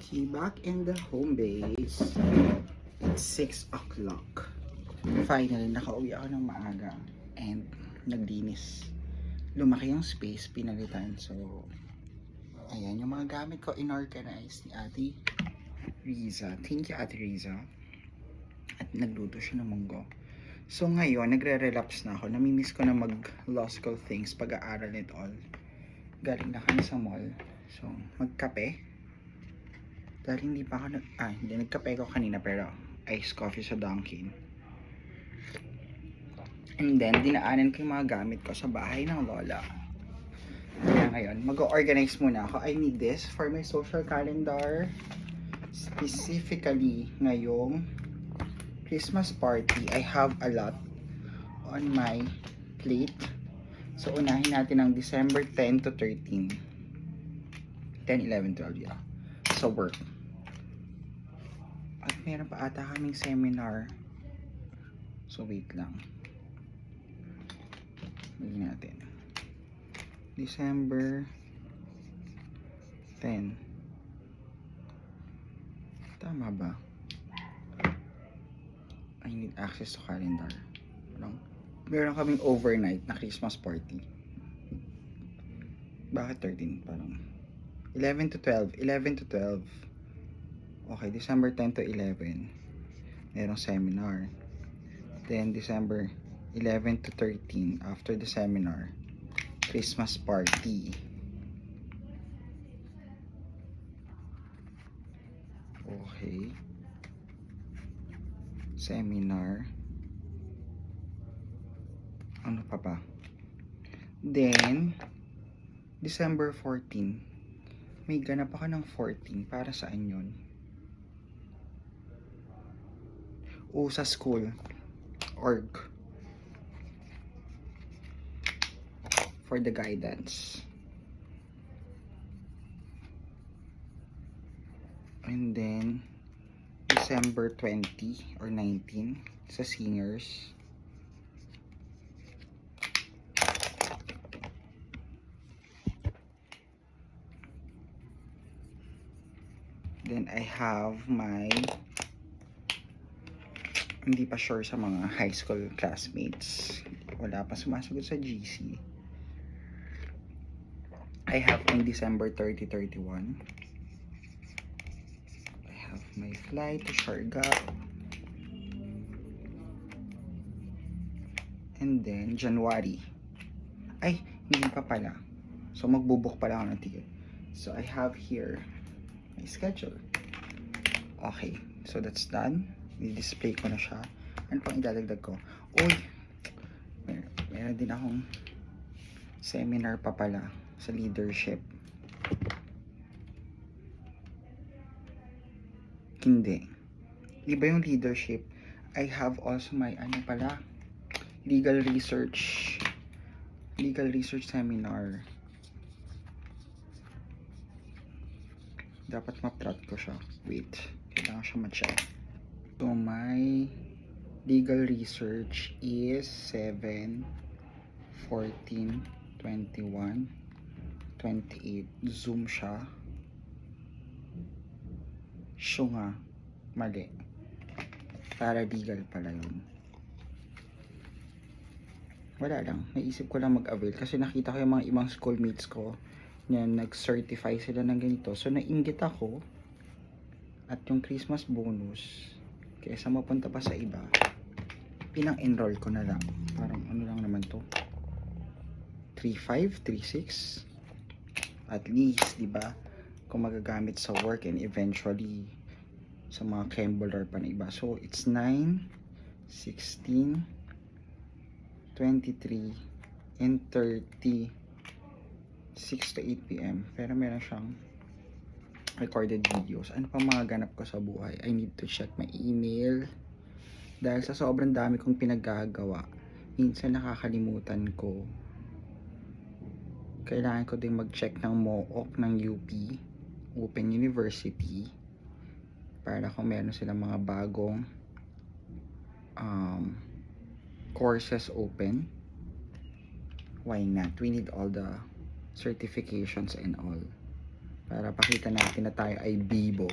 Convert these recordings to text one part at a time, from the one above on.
Okay, back in the home base. It's 6 o'clock. Finally, nakauwi ako ng maaga and naglinis. Lumaki yung space, pinalitan. So, ayan, yung mga gamit ko inorganize ni Ate Riza. Thank you, Ate Riza. At nagluto siya ng munggo. So, ngayon, nagre-relapse na ako. Namimiss ko na mag-law school things, pag-aaral and all. Galing na kami sa mall. So, magkape. Dahil hindi pa ako nagkape ko kanina pero iced coffee sa Dunkin. And then, dinaanan ko yung mga gamit ko sa bahay ng lola. Kaya ngayon, mag-organize muna ako. I need this for my social calendar. Specifically, ngayong Christmas party, I have a lot on my plate. So, unahin natin ang December 10 to 13. 10, 11, 12, yeah. So, work. At meron pa ata kaming seminar. So, wait lang. Bigyan natin. December 10. Tama ba? I need access to calendar. Meron kaming overnight na Christmas party. Bakit 13? Parang 11 to 12. 11 to 12. Okay, December 10 to 11. Merong seminar. Then, December 11 to 13, after the seminar, Christmas party. Okay. Seminar. Ano pa ba? Then, December 14. May ganap ako ng 14. Para saan yun? O sa school. Org. For the guidance. And then, December 20 or 19 sa seniors. Then, I have my hindi pa sure sa mga high school classmates. Wala pa sumasagot sa GC. I have my December 30, 31. I have my flight to Siargao. And then, January. Ay, hindi pa pala. So, magbubook pala ako ng ticket. So, I have here my schedule. Okay. So, that's done. I-display ko na siya. Ano pang idadagdag ko? Uy! Meron din akong seminar pa pala sa leadership. Hindi. Iba yung leadership. I have also my legal research seminar. Dapat ma-plot ko siya. Wait. Kailangan siya ma-check. So, my legal research is 7, 14, 21, 28. Zoom siya. Siya nga. Mali. Paralegal pala yun. Wala lang. Naisip ko lang mag-avail. Kasi nakita ko yung mga ibang schoolmates ko na nag-certify sila ng ganito. So, nainggit ako. At yung Christmas bonus, kaysa mapunta pa sa iba, pinang-enroll ko na lang. Parang ano lang naman to. 3.5, 3.6. At least, di ba? Kung magagamit sa work and eventually sa mga Kembler pa na iba. So, it's 9, 16, 23, and 30, 6 to 8 p.m. Pero meron siyang recorded videos. Ano pa mga ganap ko sa buhay? I need to check my email. Dahil sa sobrang dami kong pinaggagawa, minsan nakakalimutan ko. Kailangan ko din mag-check ng MOOC ng UP, Open University, para kung meron silang mga bagong courses open. Why not? We need all the certifications and all. Para pakita natin na tayo ay bibo.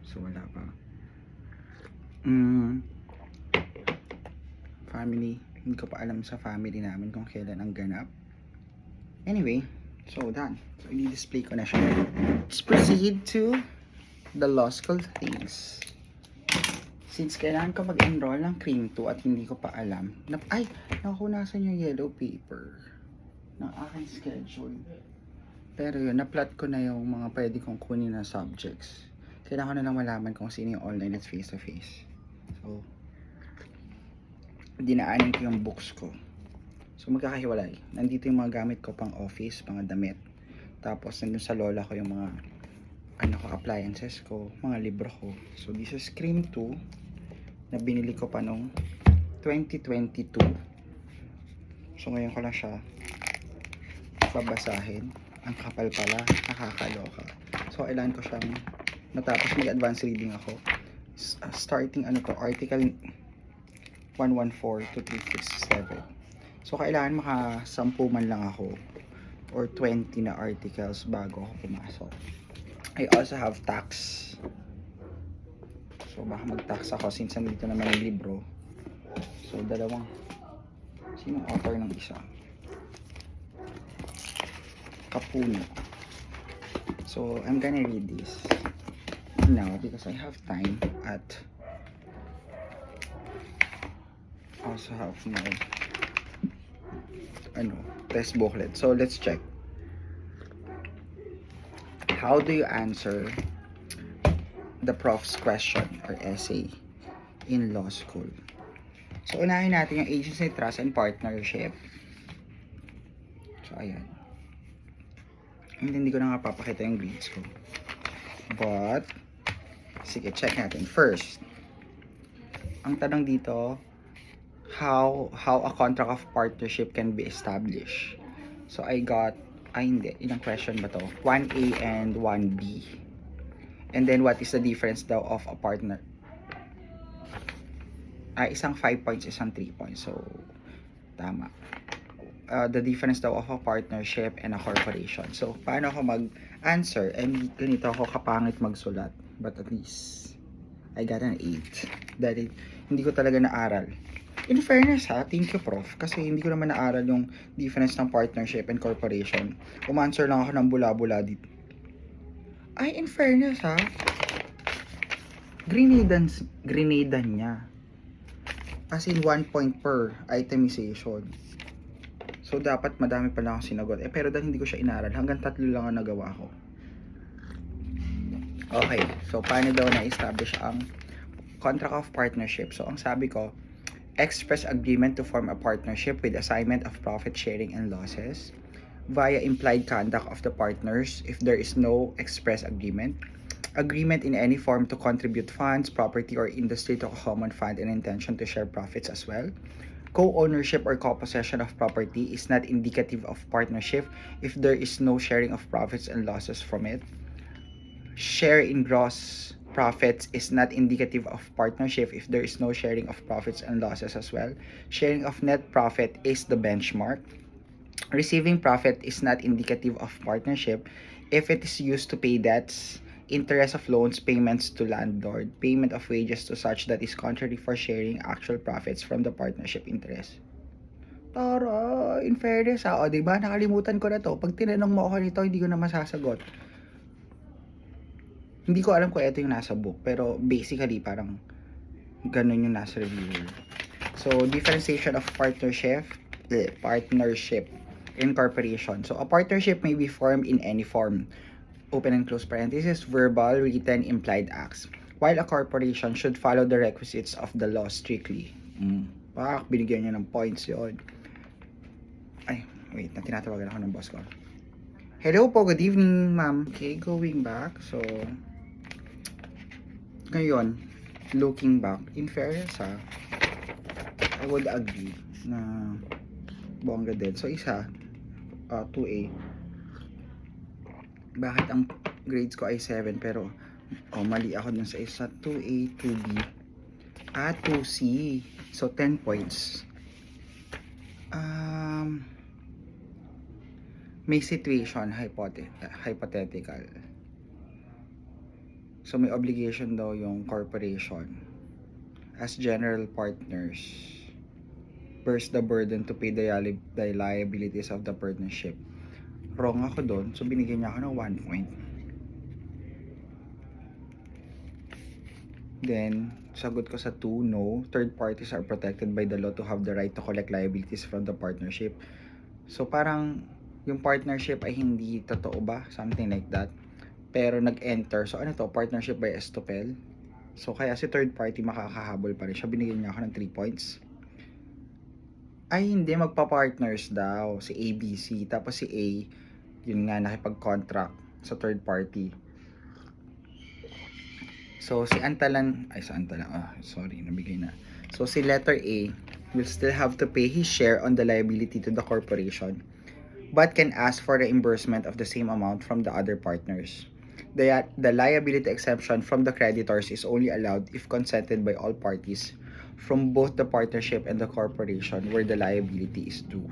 So, wala pa. Family. Hindi ko pa alam sa family namin kung kailan ang ganap. Anyway, so done. So, i-display ko na siya. Let's proceed to the law school things. Since kailangan ko mag-enroll ng cream 2 at hindi ko pa alam. Nakunasan yung yellow paper ng aking schedule. Pero yun, na-plot ko na yung mga pwede kong kunin na subjects. Kailangan ko na lang malaman kung sino yung online at face-to-face. So, dinaanin ko yung books ko. So, magkakahiwalay. Nandito yung mga gamit ko pang office, mga damit. Tapos, nandun sa lola ko yung mga appliances ko, mga libro ko. So, this is Cream 2 na binili ko pa nung 2022. So, ngayon ko lang siya babasahin. Ang kapal pala, nakakaloka. So, kailangan ko siyang matapos mag-advance reading ako. Starting article 114 to 367. So, kailangan maka-10 man lang ako or 20 na articles bago ako pumasok. I also have tax. So, baka mag-tax ako since nandito naman yung libro. So, dalawang. Sinong author ng isa? Kapuno. So, I'm gonna read this now because I have time at also have my test booklet. So, let's check. How do you answer the prof's question or essay in law school? So, unahin natin yung agency, trust, and partnership. So, ayan. Hindi ko na nga papakita yung grades ko. But, sige, check natin. First, ang tanong dito, how a contract of partnership can be established. So, I got, hindi, ilang question ba to? 1A and 1B. And then, what is the difference daw of a partner? Isang 5 points, isang 3 points. So, tama. The difference daw of a partnership and a corporation. So, paano ako mag-answer? Ganito ako kapangit magsulat. But at least, I got an 8. Dahil hindi ko talaga naaral. In fairness thank you prof. Kasi hindi ko naman naaral yung difference ng partnership and corporation. Umanswer lang ako ng bula-bula dito. In fairness Grenadan niya. As in 1 point per itemization. So, dapat madami pa lang akong sinagot. Pero dahil hindi ko siya inaral, hanggang 3 lang ang nagawa ko. Okay. So, paano daw na-establish ang contract of partnership? So, ang sabi ko, express agreement to form a partnership with assignment of profit sharing and losses via implied conduct of the partners if there is no express agreement. Agreement in any form to contribute funds, property, or industry to a common fund and intention to share profits as well. Co-ownership or co-possession of property is not indicative of partnership if there is no sharing of profits and losses from it. Share in gross profits is not indicative of partnership if there is no sharing of profits and losses as well. Sharing of net profit is the benchmark. Receiving profit is not indicative of partnership if it is used to pay debts, interest of loans, payments to landlord, payment of wages to such that is contrary for sharing actual profits from the partnership interest. Tara, in fairness o diba? Nakalimutan ko na to. Pag tinanong mo ako nito, hindi ko na masasagot. Hindi ko alam kung ito yung nasa book, pero basically parang ganun yung nasa reviewer. So, differentiation of partnership in corporation. So, a partnership may be formed in any form. Open and close parenthesis, verbal, written, implied acts. While a corporation should follow the requisites of the law strictly. Binigyan niya ng points yun. Wait, tinatawagan ako ng boss ko. Hello po, good evening, ma'am. Okay, going back. So, ngayon, looking back, in fairness I would agree na bongga din. So, isa, 2A. Bakit ang grades ko ay 7 pero mali ako dun sa isa. 2A, 2B, 2C. So, 10 points. may situation hypothetical. So may obligation daw yung corporation as general partners bears the burden to pay the liabilities of the partnership. Wrong ako doon, so binigyan niya ako ng 1 point. Then, sagot ko sa 2, no. Third parties are protected by the law to have the right to collect liabilities from the partnership. So parang yung partnership ay hindi totoo ba? Something like that. Pero nag-enter. So ano to? Partnership by estopel. So kaya si third party makakahabol pa rin siya. Binigyan niya ako ng 3 points. Ay hindi, magpa-partners daw. Si ABC. Tapos si A, yun nga, nakipag-contract sa third party. So si Antalan, sorry, nabigay na. So si letter A will still have to pay his share on the liability to the corporation, but can ask for reimbursement of the same amount from the other partners. The liability exemption from the creditors is only allowed if consented by all parties from both the partnership and the corporation where the liability is due.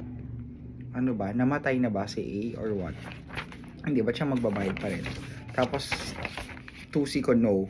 Ano ba? Namatay na ba si A or what? Hindi ba siya magbabayad pa rin? Tapos 2C ko no.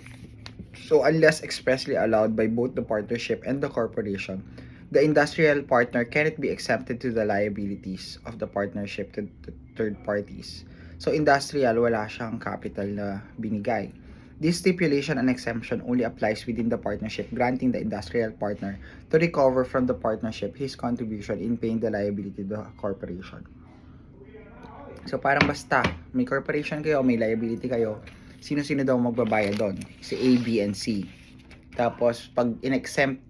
So unless expressly allowed by both the partnership and the corporation, the industrial partner cannot be exempted to the liabilities of the partnership to the third parties. So industrial, wala siyang capital na binigay. This stipulation and exemption only applies within the partnership, granting the industrial partner to recover from the partnership his contribution in paying the liability to the corporation. So parang basta, may corporation kayo, may liability kayo, sino-sino daw magbabayad doon? Si A, B, and C. Tapos pag in-exempt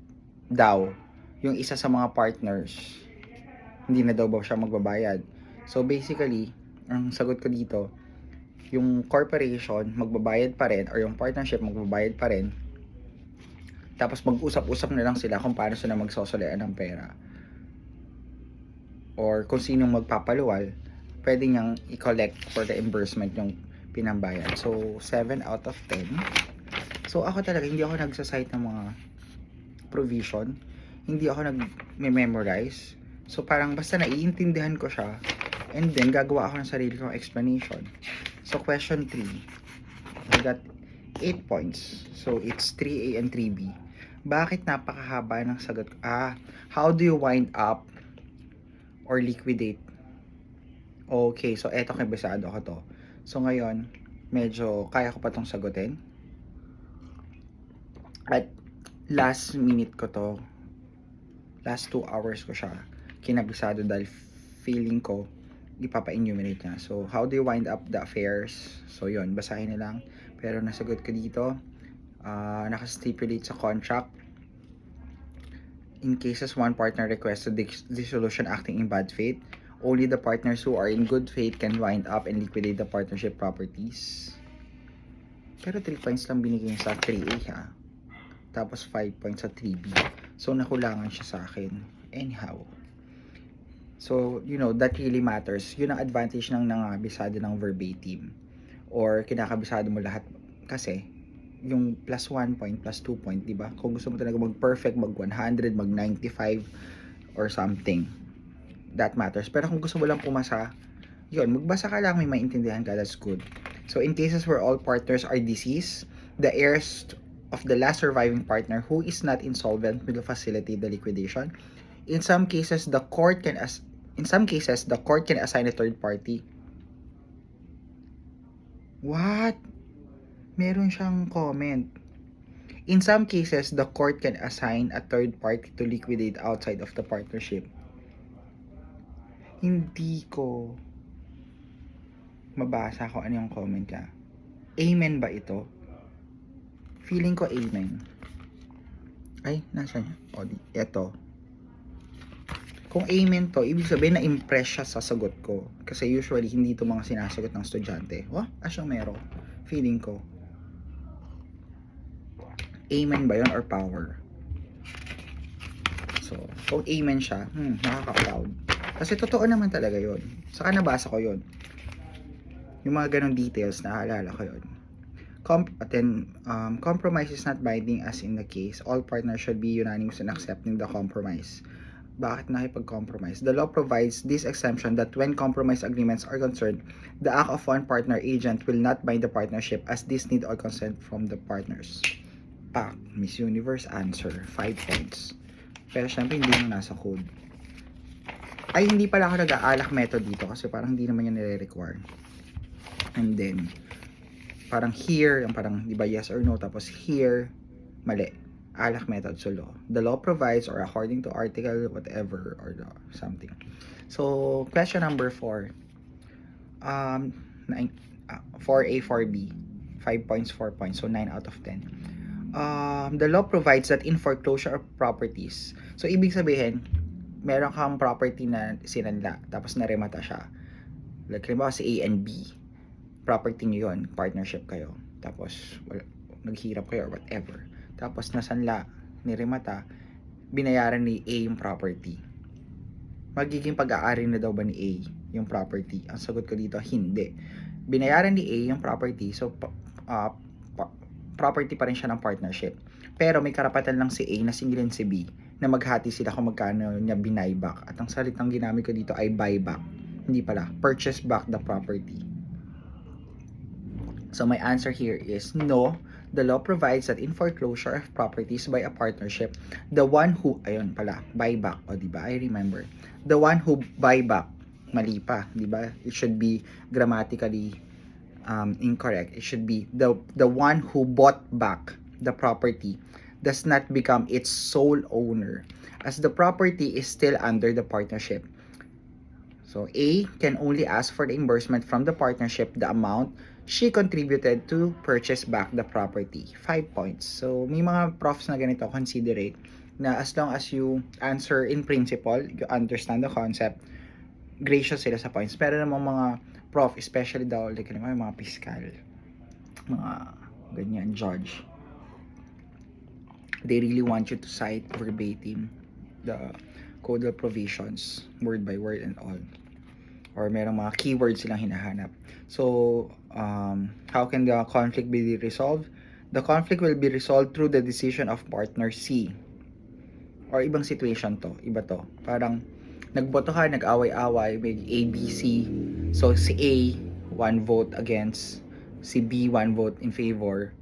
daw yung isa sa mga partners, hindi na daw ba siya magbabayad? So basically, ang sagot ko dito, yung corporation magbabayad pa rin or yung partnership magbabayad pa rin. Tapos mag-usap-usap na lang sila kung paano sila magsosolean ng pera. Or kung sinong magpapaluwal, pwede niyang i-collect for reimbursement yung pinambayad. So 7 out of 10. So ako talaga, hindi ako nagsasite ng mga provision. Hindi ako nag-memorize. So parang basta naiintindihan ko siya, and then gagawa ako ng sarili kong explanation. So question 3, I got 8 points. So it's 3A and 3B. Bakit napakahaba ng sagot? How do you wind up or liquidate? Okay, so eto, kabisado ko to. So ngayon, medyo kaya ko pa tong sagutin. At last minute ko to, last 2 hours ko siya kinabisado dahil feeling ko ipapa-enumerate niya. So, how do you wind up the affairs? So, yun, basahin na lang. Pero nasagot ko dito, nakastipulate sa contract, in cases one partner requests a dissolution acting in bad faith, only the partners who are in good faith can wind up and liquidate the partnership properties. Pero 3 points lang binigay sa 3A ha. Tapos 5 points sa 3B. So, nakulangan siya sa akin. Anyhow. So, you know, that really matters. Yun ang advantage ng nangabisado ng verbatim. Or kinakabisado mo lahat. Kasi, yung plus 1 point, plus 2 point, di ba? Kung gusto mo talaga mag-perfect, mag-100, mag-95, or something. That matters. Pero kung gusto mo lang pumasa, yun, magbasa ka lang, may maintindihan ka, that's good. So, in cases where all partners are deceased, the heirs of the last surviving partner who is not insolvent will facilitate the liquidation. In some cases, the court can assign a third party. What? Meron siyang comment. In some cases, the court can assign a third party to liquidate outside of the partnership. Hindi ko mabasa kung ano yung comment niya. Amen ba ito? Feeling ko amen. Ay, nasa niya? O, eto. Kung amen to, ibig sabihin na-impress siya sa sagot ko. Kasi usually, hindi ito mga sinasagot ng estudyante. Asyang meron. Feeling ko. Amen ba yun or power? So, kung amen siya, nakaka-proud. Kasi totoo naman talaga yun. Saka nabasa ko yun. Yung mga ganong details, naaalala ko yun. Compromise is not binding as in the case. All partners should be unanimous in accepting the compromise. Bakit nakipag-compromise? The law provides this exemption that when compromise agreements are concerned, the act of one partner agent will not bind the partnership as this need or consent from the partners. Pak, Miss Universe answer, 5 points. Pero syempre hindi mo nasa code. Ay, hindi pala ako nag-aalak method dito kasi parang hindi naman yan nire-require. And then, parang here, yung parang, di ba, yes or no, tapos here, mali. Alak method so law. The law provides or according to article whatever or the something. So, question number 4. 4A, 4B. 5 points, 4 points. So, 9 out of 10. The law provides that in foreclosure of properties. So, ibig sabihin, meron kang property na sinanla, tapos naremata siya. Like, halimbawa si A and B. Property nyo yun. Partnership kayo. Tapos, naghirap kayo or whatever. Tapos nasanla, niremata, binayaran ni A yung property. Magiging pag-aari na daw ba ni A yung property? Ang sagot ko dito, hindi. Binayaran ni A yung property, so property pa rin siya ng partnership. Pero may karapatan lang si A na singilin si B na maghati sila kung magkano niya binayback. At ang salitang ginamit ko dito ay buyback. Hindi pala, purchase back the property. So my answer here is no. The law provides that in foreclosure of properties by a partnership, the one who, ayun pala, buyback, o diba, I remember, the one who buyback, mali pa, diba, it should be grammatically incorrect, it should be the one who bought back the property does not become its sole owner, as the property is still under the partnership. So A can only ask for the reimbursement from the partnership the amount she contributed to purchase back the property. 5 points. So, may mga profs na ganito, considerate, na as long as you answer in principle, you understand the concept, gracious sila sa points. Pero namang mga prof, especially daw, like, mga fiscal, mga ganyan, judge, they really want you to cite verbatim the codal provisions, word by word and all. Or merong mga keywords silang hinahanap. So, how can the conflict be resolved? The conflict will be resolved through the decision of partner C. Or ibang situation to, iba to. Parang, nagboto ka, nag-away-away, may A, B, C. So, si A, 1 vote against, si B, 1 vote in favor.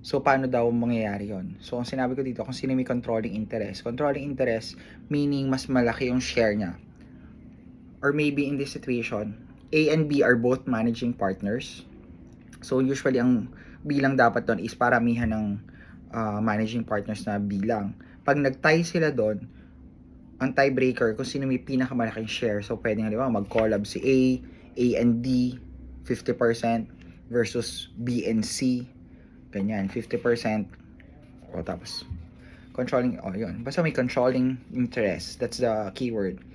So, paano daw mangyayari yon? So, ang sinabi ko dito, kung sino may controlling interest. Controlling interest, meaning mas malaki yung share niya. Or maybe in this situation, A and B are both managing partners. So usually ang bilang dapat doon is paramihan ng managing partners na bilang. Pag nag-tie sila doon, ang tiebreaker kung sino may pinakamalaking share. So pwedeng mag-collab si A and D 50% versus B and C. Ganyan, 50%. O tapos controlling, yun. Basta may controlling interest. That's the keyword.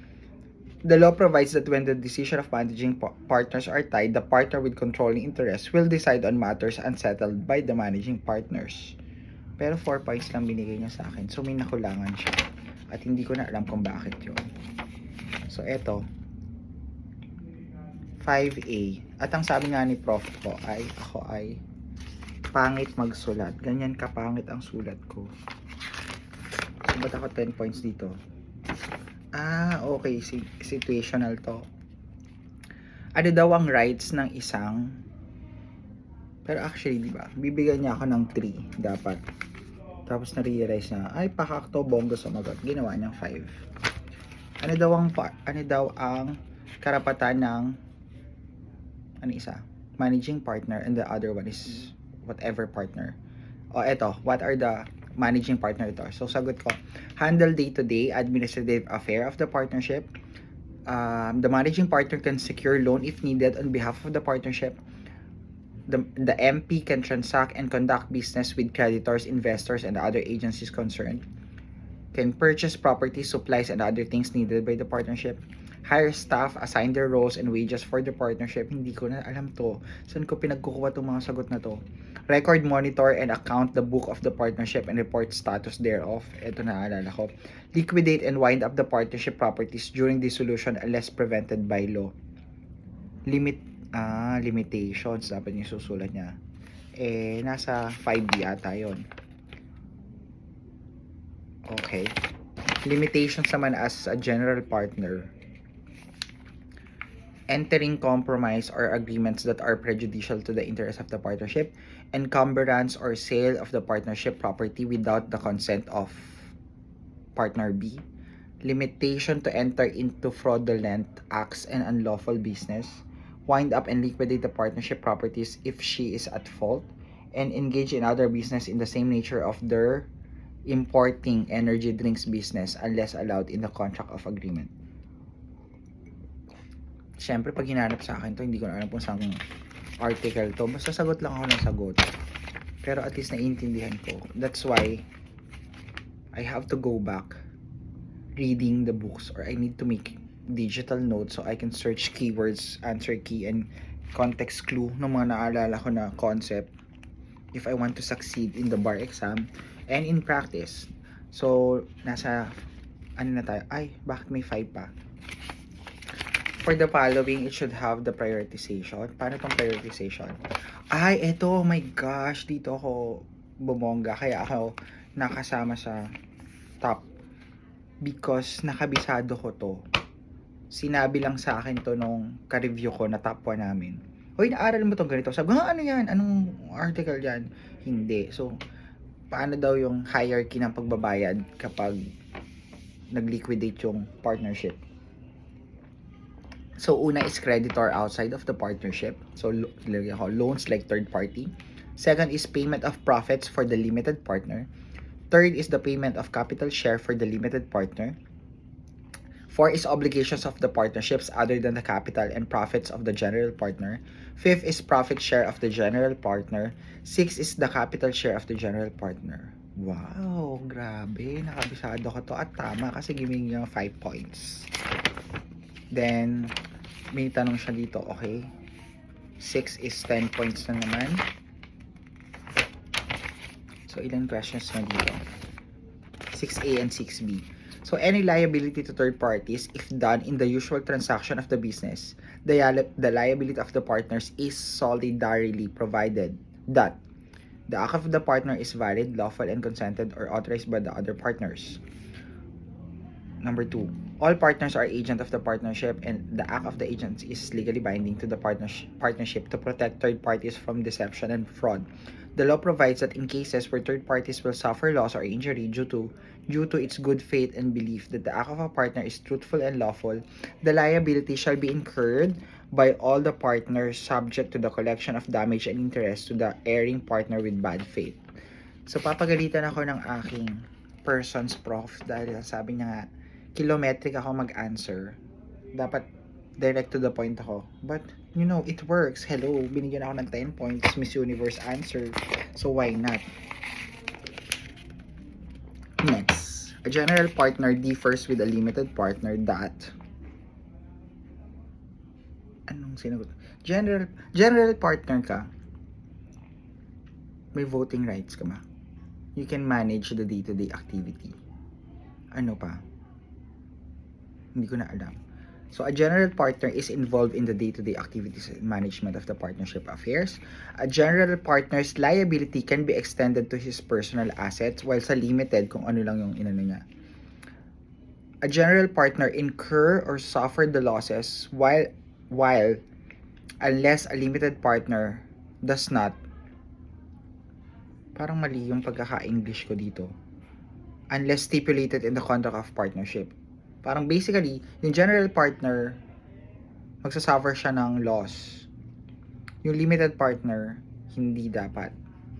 The law provides that when the decision of managing partners are tied, the partner with controlling interest will decide on matters unsettled by the managing partners. Pero 4 points lang binigay niya sa akin. So, may nakulangan siya. At hindi ko na alam kung bakit yun. So, eto. 5A. At ang sabi nga ni prof ko ay, ako ay pangit magsulat. Ganyan kapangit ang sulat ko. So, ba't ako 10 points dito? Okay. Situational to. Ano daw ang rights ng isang, pero actually, di ba, bibigyan niya ako ng 3 dapat. Tapos na-realize na, ay, pakakto, bongo sumagot. Ginawa niyang 5. Ano daw ang karapatan ng, managing partner, and the other one is whatever partner. Eto, what are the managing partner ito? So, sagot ko, handle day-to-day administrative affair of the partnership. The managing partner can secure loan if needed on behalf of the partnership. The MP can transact and conduct business with creditors, investors, and other agencies concerned. Can purchase property, supplies, and other things needed by the partnership. Hire staff, assign their roles and wages for the partnership. Hindi ko na alam to. Saan ko pinagkukuha itong mga sagot na to? Record, monitor, and account the book of the partnership and report status thereof. Ito na alala ko. Liquidate and wind up the partnership properties during dissolution unless prevented by law. Limitations. Dapat yung susulat niya. Nasa 5B ata yun. Okay. Limitations naman as a general partner. Entering compromise or agreements that are prejudicial to the interest of the partnership, encumbrance or sale of the partnership property without the consent of partner B, limitation to enter into fraudulent acts and unlawful business, wind up and liquidate the partnership properties if she is at fault, and engage in other business in the same nature of their importing energy drinks business unless allowed in the contract of agreement. Siyempre, pag hinanap sa akin to, hindi ko na alam kung saan article to. Basta sagot lang ako ng sagot. Pero at least naiintindihan ko. That's why I have to go back reading the books, or I need to make digital notes so I can search keywords, answer key, and context clue ng mga naalala ko na concept if I want to succeed in the bar exam and in practice. So, nasa ano na tayo? Ay, bakit may 5 pa? For the following, it should have the prioritization. Paano tong prioritization? Ay, eto, oh my gosh, dito ako bumongga. Kaya ako nakasama sa top. Because nakabisado ko to. Sinabi lang sa akin to nung ka-review ko na top 1 namin. Hoy, naaral mo tong ganito. Sabi, ano yan? Anong article yan? Hindi. So, paano daw yung hierarchy ng pagbabayad kapag nag-liquidate yung partnership? So, una is creditor outside of the partnership. So, loans like third party. Second is payment of profits for the limited partner. Third is the payment of capital share for the limited partner. 4 is obligations of the partnerships other than the capital and profits of the general partner. 5th is profit share of the general partner. 6 is the capital share of the general partner. Wow, grabe. Nakabisado ko to at tama kasi giving niya 5 points. Then, may tanong siya dito, okay? 6 is 10 points na naman. So, ilang questions na dito? 6A and 6B. So, any liability to third parties, if done in the usual transaction of the business, the liability of the partners is solidarily provided that the act of the partner is valid, lawful, and consented or authorized by the other partners. Number 2, all partners are agent of the partnership and the act of the agents is legally binding to the partnership to protect third parties from deception and fraud. The law provides that in cases where third parties will suffer loss or injury due to its good faith and belief that the act of a partner is truthful and lawful, the liability shall be incurred by all the partners subject to the collection of damage and interest to the erring partner with bad faith. So, papagalitan ako ng aking person's prof dahil sabi niya nga, kilometric ako mag-answer. Dapat direct to the point ako. But, you know, it works. Hello, binigyan ako ng 10 points. Miss Universe answer. So, why not? Next. A general partner differs with a limited partner that... Anong sinagot? General partner ka. May voting rights ka ba? You can manage the day-to-day activity. Ano pa? Hindi ko na alam. So, a general partner is involved in the day-to-day activities and management of the partnership affairs. A general partner's liability can be extended to his personal assets, while sa limited, kung ano lang yung inano niya. A general partner incur or suffer the losses while unless a limited partner does not. Parang mali yung pagkaka-English ko dito. Unless stipulated in the contract of partnership. Parang basically, yung general partner, magsasuffer siya ng loss. Yung limited partner, hindi dapat.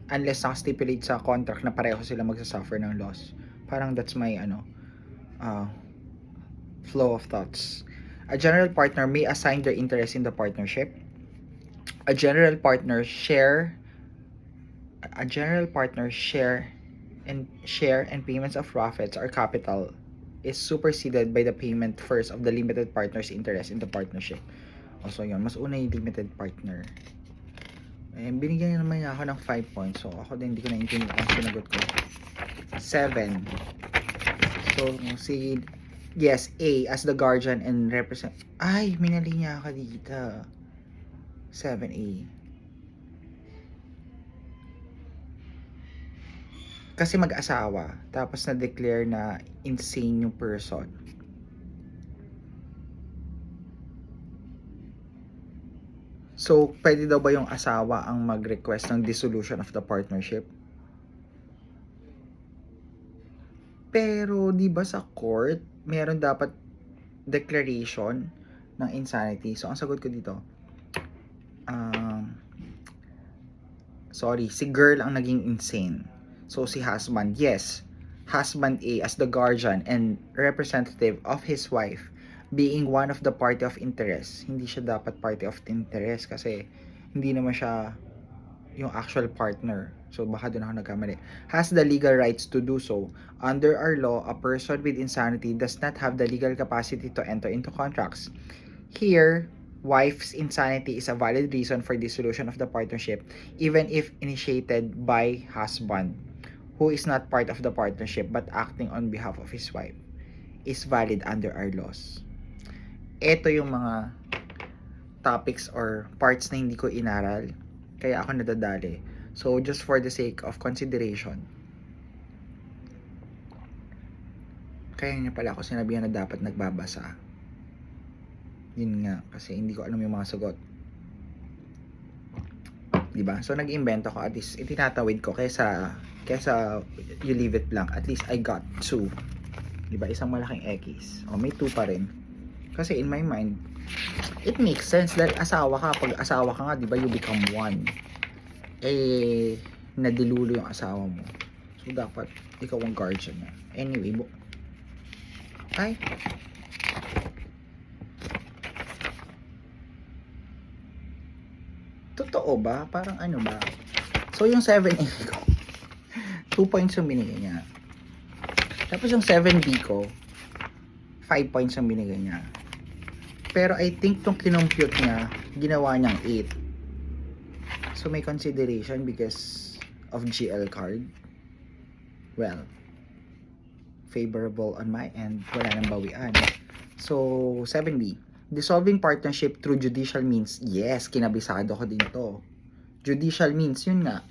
Unless naka-stipulate sa contract na pareho sila magsasuffer ng loss. Parang that's my, flow of thoughts. A general partner may assign their interest in the partnership. A general partner share and payments of profits or capital is superseded by the payment first of the limited partner's interest in the partnership. Also yun, mas una yung limited partner. Binigyan naman niya ako ng 5 points. So ako din hindi ko naintindihan ang sinagot ko. 7. So yes, A as the guardian and represent. Ay, minali niya ako dito. 7A. Kasi mag-asawa, tapos na-declare na insane yung person. So, pwede daw ba yung asawa ang mag-request ng dissolution of the partnership? Pero, di ba sa court, meron dapat declaration ng insanity. So, ang sagot ko dito, sorry, si girl ang naging insane. So, si husband, yes. Husband A as the guardian and representative of his wife being one of the party of interest. Hindi siya dapat party of interest kasi hindi naman siya yung actual partner. So, baka doon ako nagkamali. Has the legal rights to do so. Under our law, a person with insanity does not have the legal capacity to enter into contracts. Here, wife's insanity is a valid reason for dissolution of the partnership even if initiated by husband who is not part of the partnership but acting on behalf of his wife is valid under our laws. Ito yung mga topics or parts na hindi ko inaral kaya ako nadadali. So just for the sake of consideration, kaya niya pala ako sinabihan na dapat nagbabasa. Yun nga, kasi hindi ko alam yung mga sagot. Diba? So, nag-invento ko. At least, itinatawid ko kesa you leave it blank. At least, I got 2. Diba? Isang malaking X. O, may 2 pa rin. Kasi in my mind, it makes sense. Dahil asawa ka. Pag asawa ka nga, diba, you become one. Eh, nadilulo yung asawa mo. So, dapat, ikaw ang guardian niya. Anyway, ay, totoo ba? Parang ano ba? So, yung 7A ko, 2 points yung binigay niya. Tapos yung 7B ko, 5 points yung binigay niya. Pero I think tong kinompute niya, ginawa niyang 8. So, may consideration because of GL card. Well, favorable on my end. Wala nang bawian. So, 7B. Dissolving partnership through judicial means. Yes, kinabisado ko din to. Judicial means, yun nga.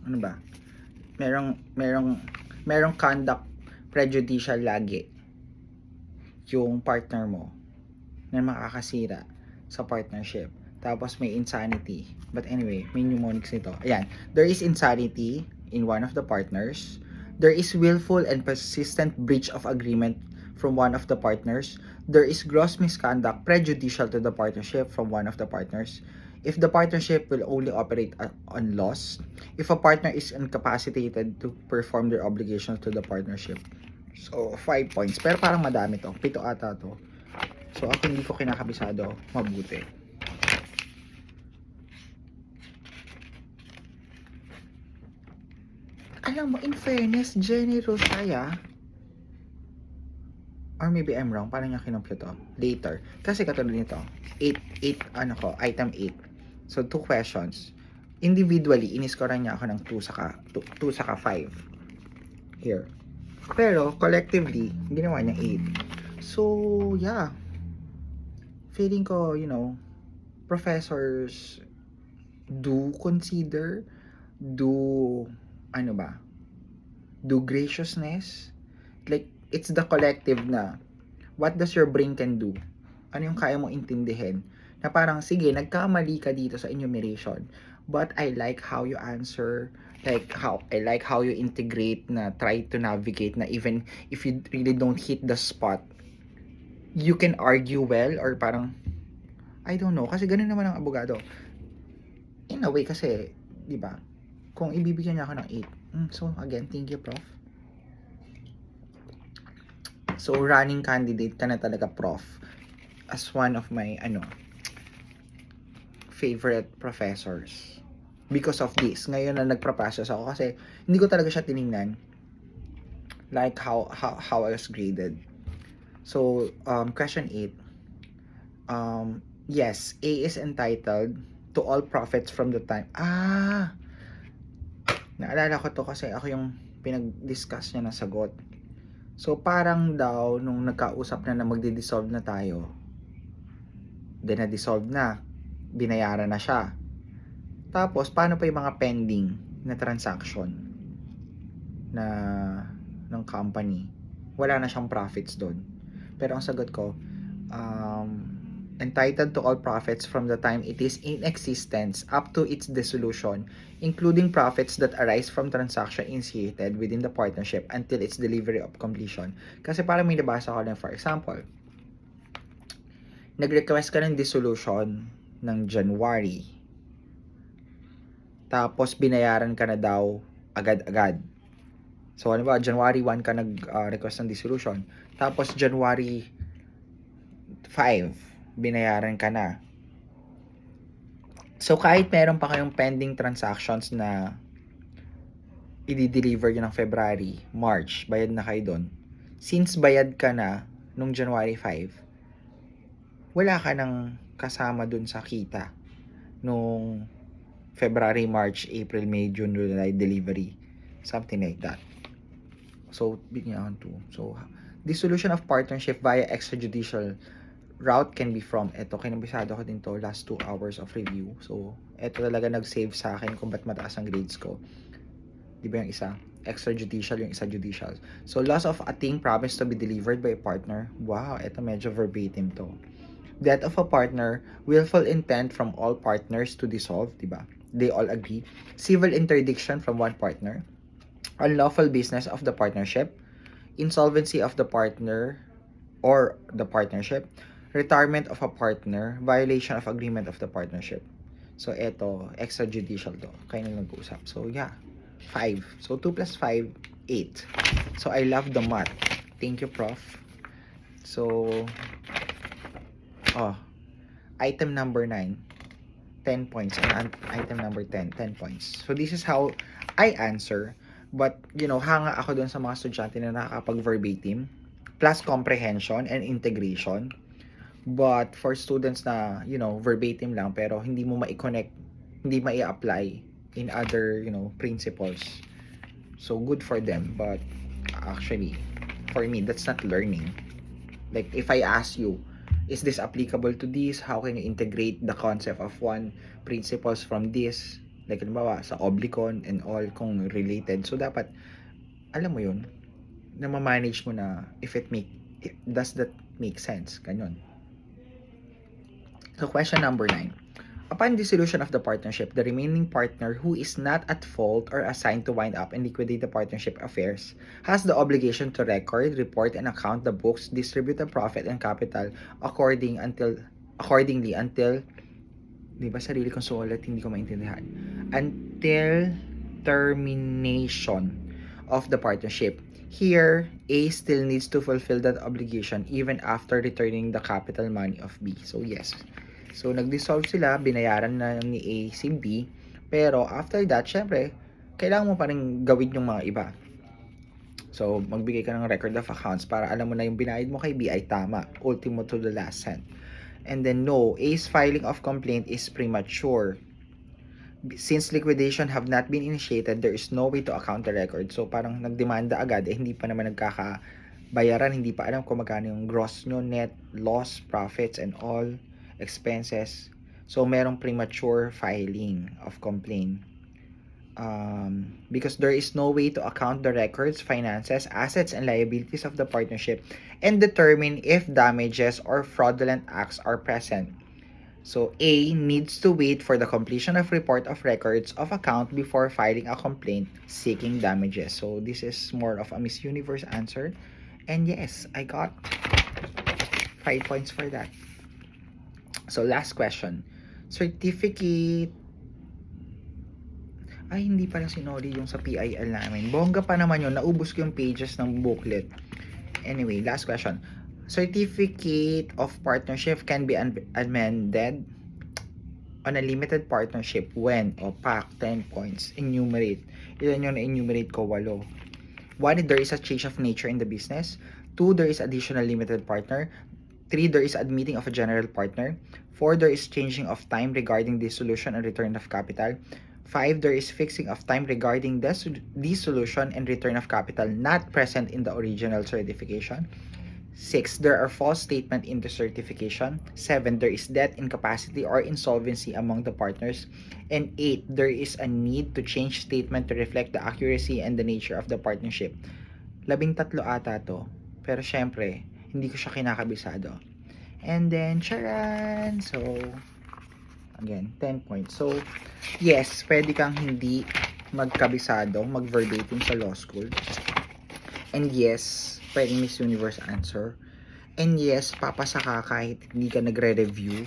Ano ba? Merong conduct prejudicial lagi yung partner mo na makakasira sa partnership. Tapos may insanity. But anyway, may mnemonics nito. Ayan. There is insanity in one of the partners. There is willful and persistent breach of agreement from one of the partners. There is gross misconduct prejudicial to the partnership from one of the partners. If the partnership will only operate on loss. If a partner is incapacitated to perform their obligations to the partnership. So, 5 points. Pero parang madami to. 7 ata to. So, ako hindi ko kinakabisado mabuti. Alam mo, in fairness, Jenny Rosaya, or maybe I'm wrong, parang niya kinompute to later. Kasi katulad nito, item 8. So, 2 questions. Individually, iniskoran niya ako ng 2 saka 5. Here. Pero, collectively, ginawa niya 8. So, yeah. Feeling ko, professors do consider, do graciousness. Like, it's the collective na, what does your brain can do? Ano yung kaya mong intindihin? Na parang, sige, nagkamali ka dito sa enumeration, but I like how you answer, I like how you integrate na try to navigate na even if you really don't hit the spot, you can argue well or parang, I don't know, kasi ganun naman ang abogado. In a way kasi, di ba? Kung ibibigyan niya ako ng 8. So, again, thank you, Prof. So, running candidate ka na talaga, Prof. As one of my, favorite professors. Because of this. Ngayon na nagpropasses ako kasi hindi ko talaga siya tiningnan. Like how I was graded. So, question 8. Yes, A is entitled to all profits from the time. Naalala ko to kasi ako yung pinag-discuss niya na sagot. So, parang daw, nung nagkausap na magdi-dissolve na tayo, then na-dissolve na, binayaran na siya. Tapos, paano pa yung mga pending na transaction na ng company? Wala na siyang profits doon. Pero ang sagot ko, entitled to all profits from the time it is in existence up to its dissolution, including profits that arise from transaction initiated within the partnership until its delivery of completion. Kasi parang may nabasa ko lang, for example, nag-request ka ng dissolution ng January, tapos binayaran ka na daw agad-agad. So, ano ba, January 1 ka nag-request ng dissolution, tapos January 5, binayaran ka na. So, kahit meron pa kayong pending transactions na i-deliver nyo ng February, March, bayad na kayo doon. Since bayad ka na nung January 5, wala ka nang kasama doon sa kita nung February, March, April, May, June, July delivery. Something like that. So, bigyan to. So, dissolution of partnership via extrajudicial route can be from, eto, kinabisado ko din to, last 2 hours of review. So, eto talaga nag-save sa akin kung ba't mataas ang grades ko. Di ba yung isa? Extrajudicial, yung isa judicial. So, loss of a thing promised to be delivered by a partner. Wow, eto medyo verbatim to. Death of a partner, willful intent from all partners to dissolve, di ba? They all agree. Civil interdiction from one partner. Unlawful business of the partnership. Insolvency of the partner or the partnership. Retirement of a partner, violation of agreement of the partnership. So, eto, extrajudicial to. Kaya na nag-uusap. So, yeah, 5. So, 2 plus 5, 8. So, I love the math. Thank you, Prof. So, item number 9, 10 points. And item number 10, 10 points. So, this is how I answer. But, hanga ako dun sa mga estudyante na nakakapag-verbatim, plus comprehension and integration. But for students na, verbatim lang, pero hindi mo ma-connect, hindi ma-apply in other, principles. So, good for them. But, actually, for me, that's not learning. Like, if I ask you, is this applicable to this? How can you integrate the concept of one principles from this? Like, halimbawa, sa oblicon and all, kung related. So, dapat, alam mo yun, na ma-manage mo na, does that make sense? Ganyan. So, question number 9. Upon dissolution of the partnership, the remaining partner who is not at fault or assigned to wind up and liquidate the partnership affairs has the obligation to record, report, and account the books, distribute the profit and capital accordingly until, di ba sarili kong sulat, hindi ko maintindihan, until termination of the partnership. Here, A still needs to fulfill that obligation even after returning the capital money of B. So, yes. So, nag-dissolve sila, binayaran na ni A si B, pero after that, syempre, kailangan mo pa rin gawin yung mga iba. So, magbigay ka ng record of accounts para alam mo na yung binayad mo kay B ay tama, ultimo to the last cent. And then, no, A's filing of complaint is premature. Since liquidation have not been initiated, there is no way to account the record. So, parang nagdemanda agad, hindi pa naman nagkakabayaran, hindi pa alam kung magkano yung gross nyo, net, loss, profits, and all expenses. So, merong premature filing of complaint. Because there is no way to account the records, finances, assets, and liabilities of the partnership and determine if damages or fraudulent acts are present. So, A needs to wait for the completion of report of records of account before filing a complaint seeking damages. So, this is more of a Miss Universe answer. And yes, I got 5 points for that. So, last question. Certificate. Ay, hindi pala sinoli yung sa PIL namin. Bongga pa naman yun. Naubos ko yung pages ng booklet. Anyway, last question. Certificate of partnership can be amended on a limited partnership when, PAC, 10 points. Enumerate. Ilan yung na-enumerate ko? 8. 1, there is a change of nature in the business. 2, there is additional limited partner. 3, there is admitting of a general partner. 4, there is changing of time regarding dissolution and return of capital. 5, there is fixing of time regarding dissolution and return of capital not present in the original certification. 6. There are false statements in the certification. 7. There is debt, incapacity, or insolvency among the partners. And 8. There is a need to change statement to reflect the accuracy and the nature of the partnership. 13 ata to. Pero syempre, hindi ko siya kinakabisado. And then, charan! So, again, 10 points. So, yes, pwede kang hindi magkabisado, mag-verbatim sa law school. And yes, pwedeng Miss Universe answer. And yes, papasa ka kahit hindi ka nagre-review.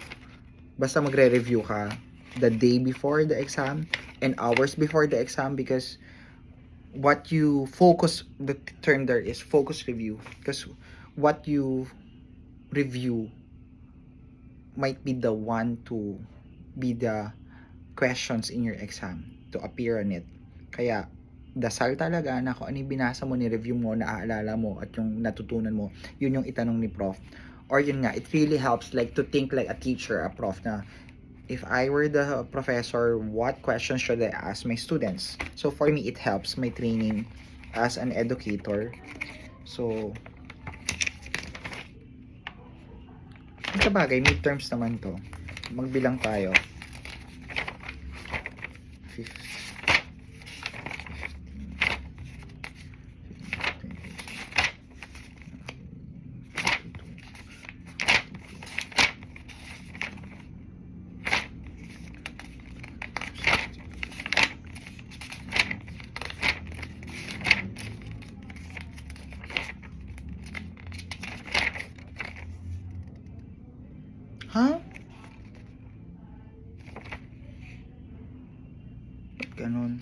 Basta magre-review ka the day before the exam and hours before the exam, because what you focus, the term there is focus review. Because what you review might be the one to be the questions in your exam, to appear on it. Kaya, dasal talaga na kung ano yung binasa mo, ni-review mo, naaalala mo, at yung natutunan mo, yun yung itanong ni prof. Or yun nga, it really helps like to think like a teacher, a prof, na if I were the professor, what questions should I ask my students? So for me, it helps my training as an educator. So, sa bagay, midterms naman to. Magbilang tayo. 15. Ha? Ba't ganun?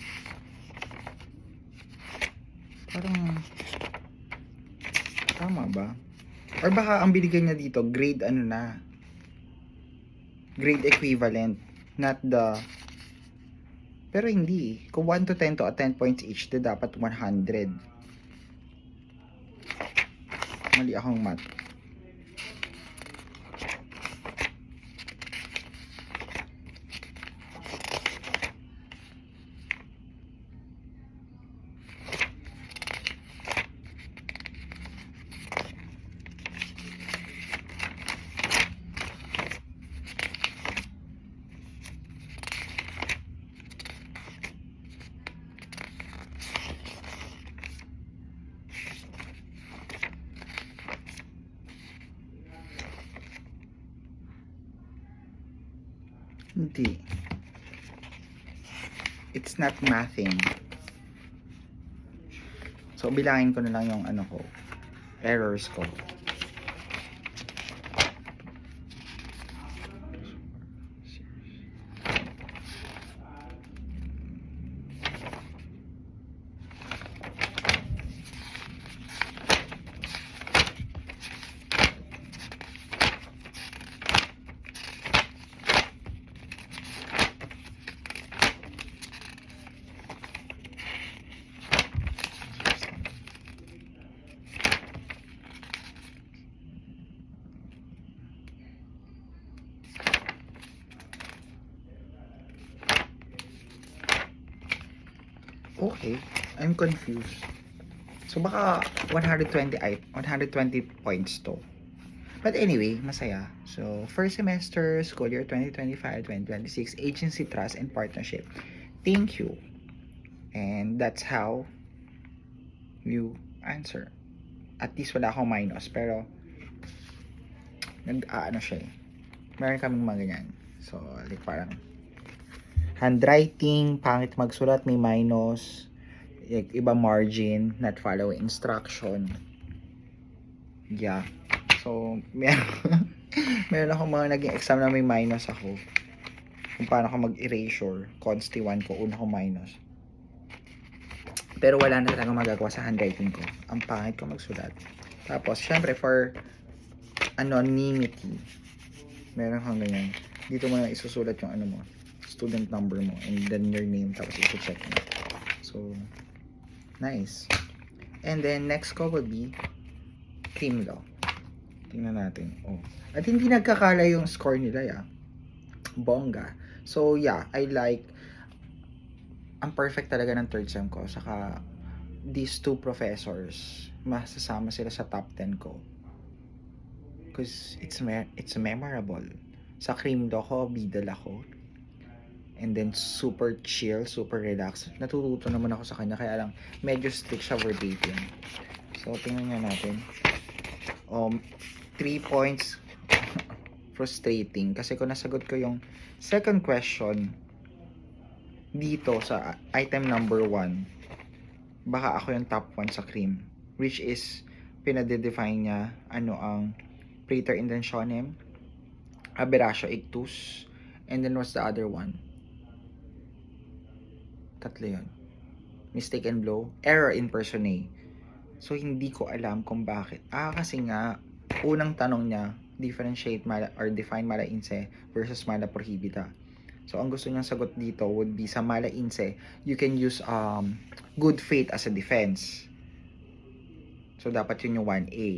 Parang tama ba? Or baka ang binigay niya dito, grade ano na? Grade equivalent, not the... Pero hindi. Kung 1 to 10 to at 10 points each, di dapat 100. Mali akong math. Hindi. It's not mathing. So, bilangin ko na lang yung ano ko, errors ko. Okay, I'm confused. So baka 120 points to. But anyway, masaya. So first semester, school year 2025-2026, agency trust and partnership. Thank you. And that's how you answer. At least wala akong minus, pero ano siya eh. Meron kaming mga ganyan. So like parang handwriting, pangit magsulat, may minus, like, iba margin, not following instruction. Yeah. So, meron akong mga naging exam na may minus ako. Kung paano ako mag-erasure, consti 1 ko, una ko minus. Pero wala na talaga magagawa sa handwriting ko. Ang pangit ko magsulat. Tapos, syempre, for anonymity, meron kang ganyan. Dito mo na isusulat yung ano mo, student number mo, and then your name, tapos i-check mo. So, nice. And then, next ko would be cream law. Tingnan natin. Oh. At hindi nagkakala yung score nila, ya. Bongga. So, yeah, I like, ang perfect talaga ng third sem ko. Saka, these two professors, masasama sila sa top 10 ko. Because it's memorable. Sa cream do ko, bidal ako. And then, super chill, super relaxed. Natututo naman ako sa kanya, kaya lang, medyo strict siya verbatim. So, tingnan nga natin. 3 points frustrating. Kasi kung nasagot ko yung second question dito sa item number 1, baka ako yung top 1 sa cream. Which is, pinadedefine niya ano ang praeter intentionem, aberratio ictus, and then what's the other one? Tatlo yun. Mistake and blow, error in personae. So, hindi ko alam kung bakit. Kasi nga, unang tanong niya, differentiate mala or define mala inse versus mala prohibita. So, ang gusto niyang sagot dito would be sa mala inse, you can use good faith as a defense. So, dapat yun yung 1A.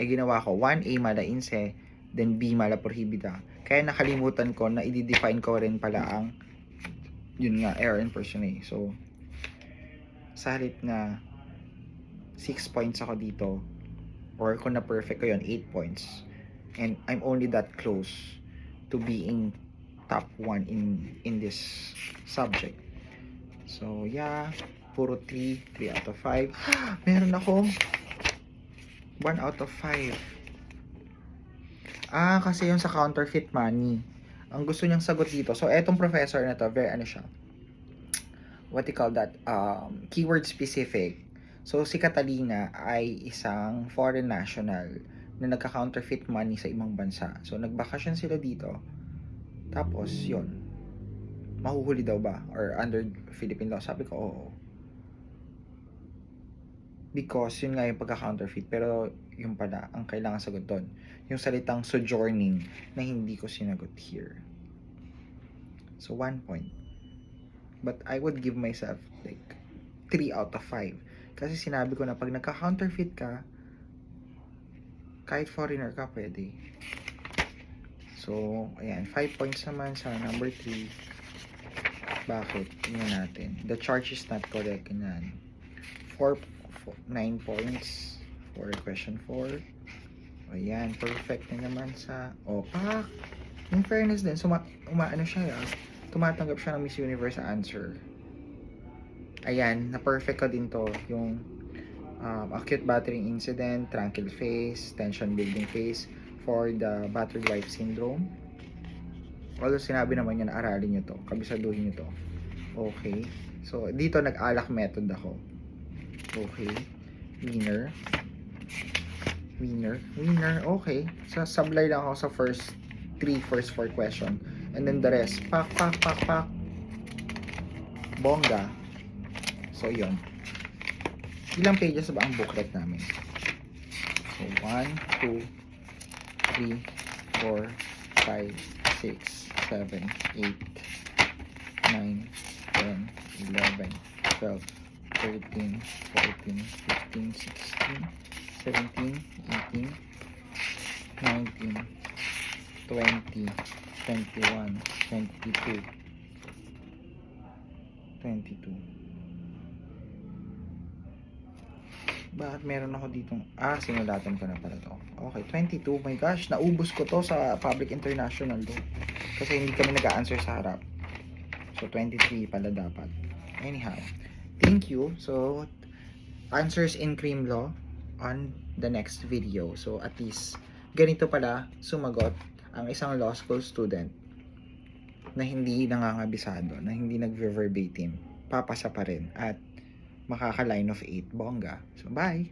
Ginawa ko, 1A mala inse, then B mala prohibita. Kaya nakalimutan ko na i-define ko rin pala ang yun nga, error in personae. So, sa halip na 6 points ako dito, or kung na-perfect ko yun, 8 points. And I'm only that close to being top 1 in this subject. So, yeah, puro 3 out of 5. Meron akong 1 out of 5. Kasi yung sa counterfeit money. Ang gusto niyang sagot dito. So, etong professor na to, very ano siya, what you call that, keyword specific. So, si Catalina ay isang foreign national na nagka-counterfeit money sa ibang bansa. So, nagbakasyon sila dito. Tapos, yun. Mahuhuli daw ba? Or under Philippine law? Sabi ko, oo. Because, yun nga yung pagka-counterfeit. Pero, yung pala, ang kailangan sagot doon. Yung salitang sojourning na hindi ko sinagot here. So, 1 point. But, I would give myself like 3 out of 5. Kasi sinabi ko na pag nagka-counterfeit ka, kahit foreigner ka, pwede. So, ayan. 5 points naman sa number 3. Bakit? Tingnan natin. The charge is not correct. Ganyan. 9 points for question 4. Ayan. Perfect na naman sa OPAC. In fairness din, umaano siya, tumatanggap siya ng Miss Universe answer. Ayan, na-perfect ko din to. Yung acute battering incident, tranquil phase, tension building phase for the battered wife syndrome. Although sinabi naman niya na aralin nyo to, kabisaduhin nyo to. Okay. So, dito nag-alak method ako. Okay. Winner. Okay. So, sablay lang ako sa first 4 question. And then the rest, pak. Bongga. So, yun. Ilang pages ba ang booklet namin? So, 1, 2, 3, 4, 5, 6, 7, 8, 9, 10, 11, 12, 13, 14, 15, 16, 17, 18, 19, 20, 21, 22, 22. Bakit meron ako ditong, sinulatan ko na pala to. Okay, 22. My gosh, naubos ko to sa Public International do. Kasi hindi kami nag-a-answer sa harap. So, 23 pala dapat. Anyhow, thank you. So, answers in cream law on the next video. So, at least, ganito pala sumagot ang isang law school student na hindi nangangabisado, na hindi nag-verbatim. Papasa pa rin at makaka-line of 8 bongga. So, bye!